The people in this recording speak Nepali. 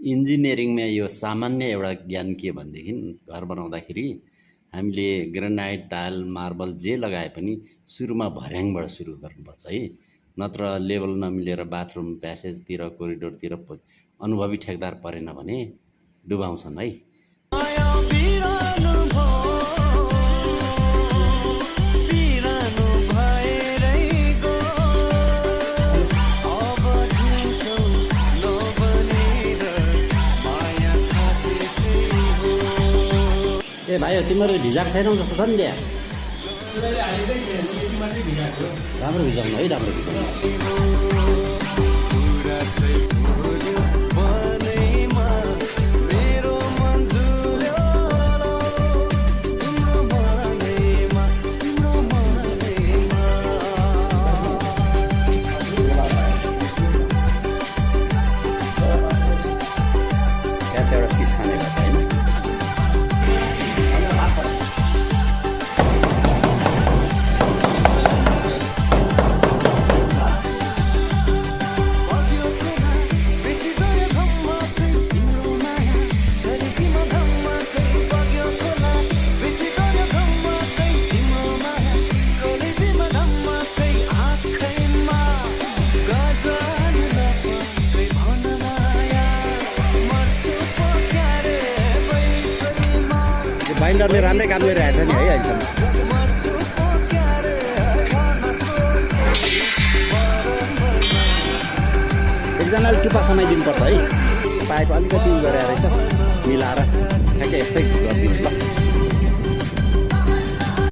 इन्जिनियरिङमा यो सामान्य एउटा ज्ञान के भनेदेखि घर बनाउँदाखेरि हामीले ग्रेनाइट टाइल मार्बल जे लगाए पनि सुरुमा भर्याङबाट सुरु गर्नुपर्छ है। नत्र लेभल नमिलेर बाथरुम प्यासेजतिर कोरिडोरतिर अनुभवी ठेकदार परेन भने डुबाउँछन् है। ए भाइ तिमीहरू भिजाएको छैनौ जस्तो छ नि त्यहाँ। राम्रो भिजाउनु है, राम्रो भिजाउनु। बाइन्डरले राम्रै काम गरिरहेछ नि है अहिलेसम्म। एकजनाले टुप्पा समाइदिनुपर्छ है, पाइप अलिकति गरेर रहेछ मिलाएर ठ्याक्कै यस्तै गरिदिन्छु ल।